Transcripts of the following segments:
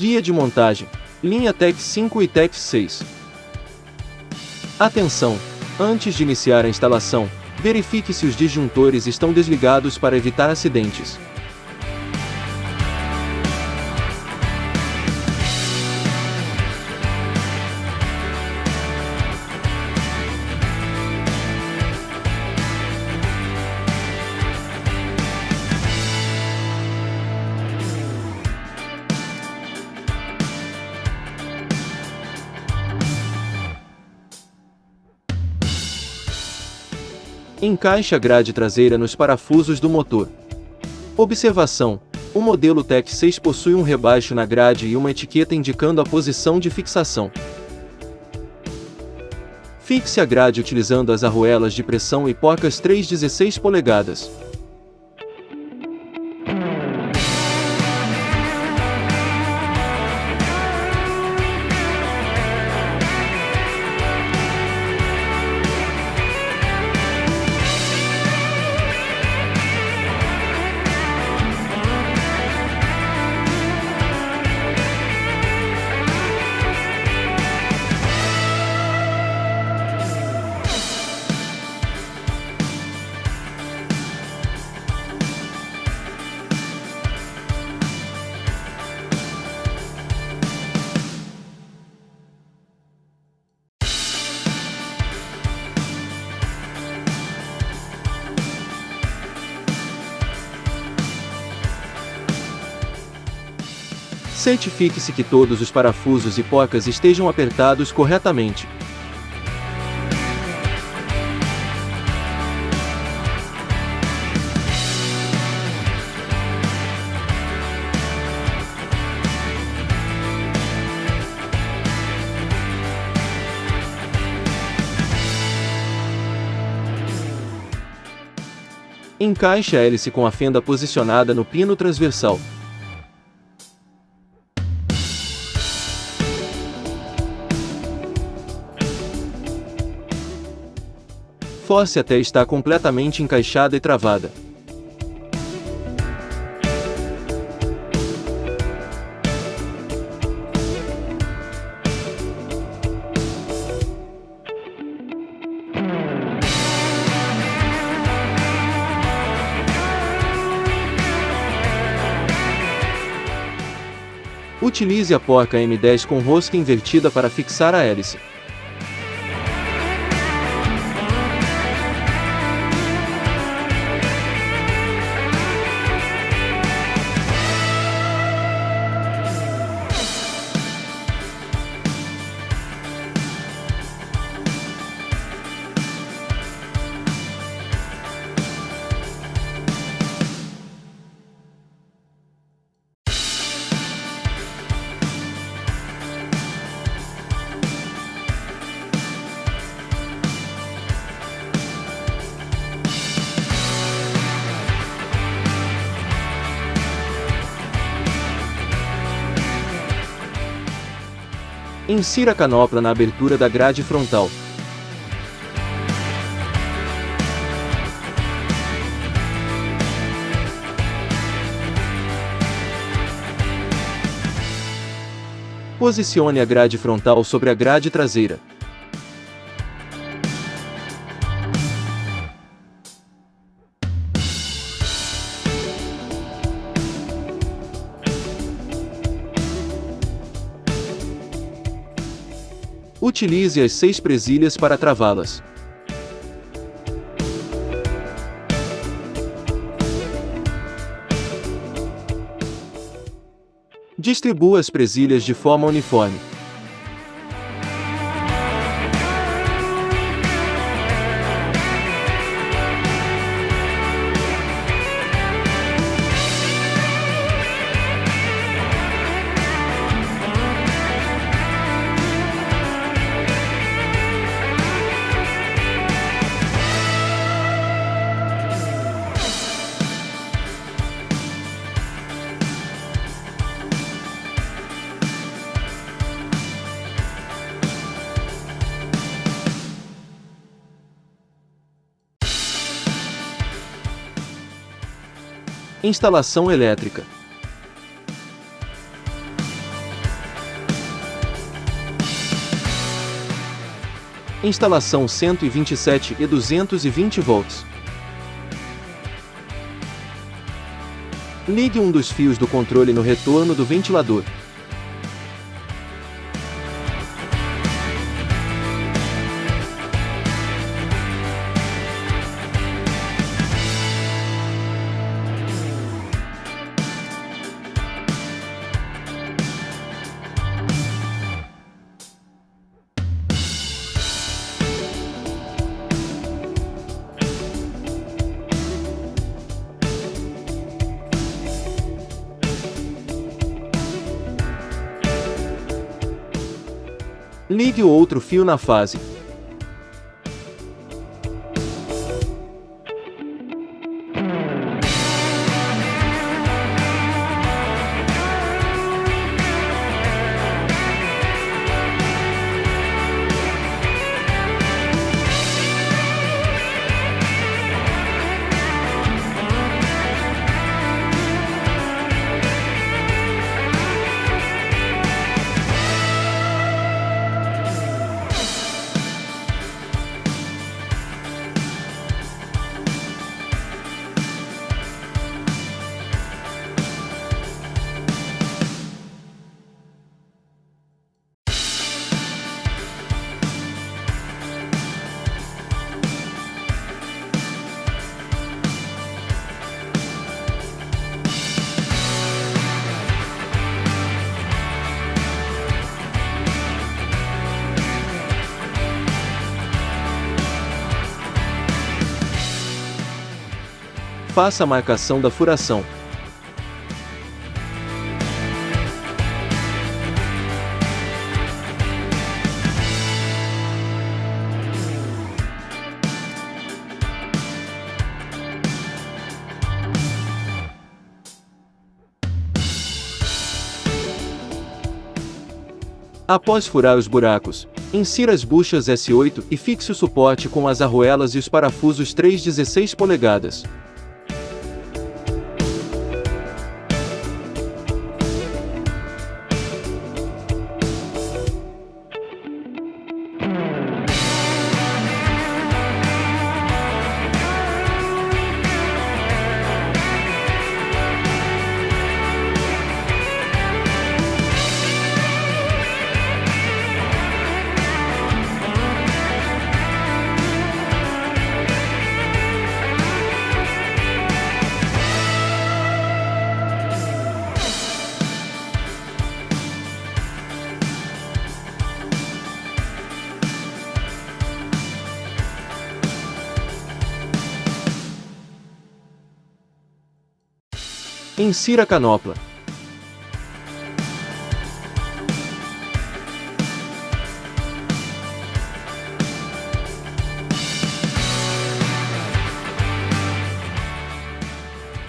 Guia de montagem, linha TEC 5 e TEC 6. Atenção! Antes de iniciar a instalação, verifique se os disjuntores estão desligados para evitar acidentes. Encaixe a grade traseira nos parafusos do motor. Observação: o modelo TEC 6 possui um rebaixo na grade e uma etiqueta indicando a posição de fixação. Fixe a grade utilizando as arruelas de pressão e porcas 3/16 polegadas. Certifique-se que todos os parafusos e porcas estejam apertados corretamente. Encaixe a hélice com a fenda posicionada no pino transversal. Force até estar completamente encaixada e travada. Utilize a porca M10 com rosca invertida para fixar a hélice. Insira a canopla na abertura da grade frontal. Posicione a grade frontal sobre a grade traseira. Utilize as 6 presilhas para travá-las. Distribua as presilhas de forma uniforme. Instalação elétrica. Instalação 127 e 220 volts. Ligue um dos fios do controle no retorno do ventilador. Ligue o outro fio na fase. Faça a marcação da furação. Após furar os buracos, insira as buchas S8 e fixe o suporte com as arruelas e os parafusos 3/16 polegadas. Insira a canopla.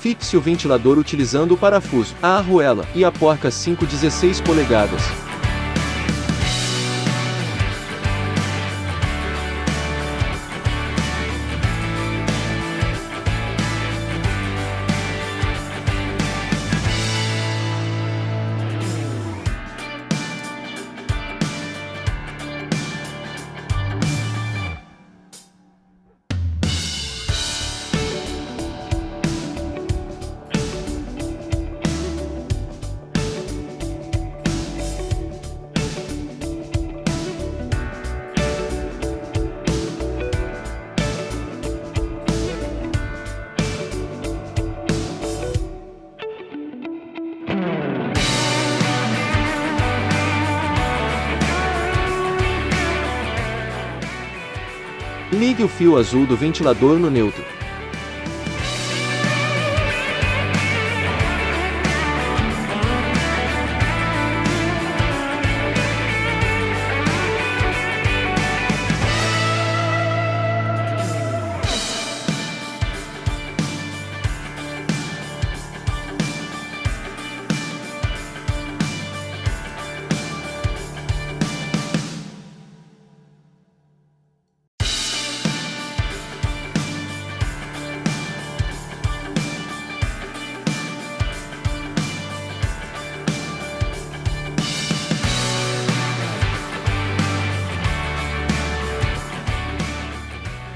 Fixe o ventilador utilizando o parafuso, a arruela e a porca 5/16 polegadas. Ligue o fio azul do ventilador no neutro.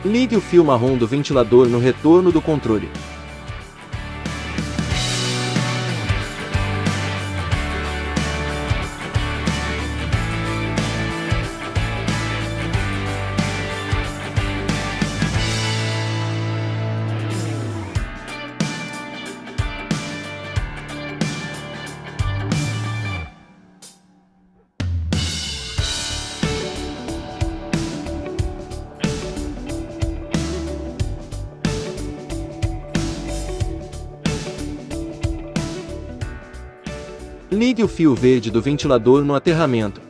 Ligue o fio marrom do ventilador no retorno do controle. Ligue o fio verde do ventilador no aterramento.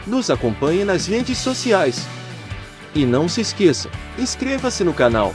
Nos acompanhe nas redes sociais. E não se esqueça, inscreva-se no canal.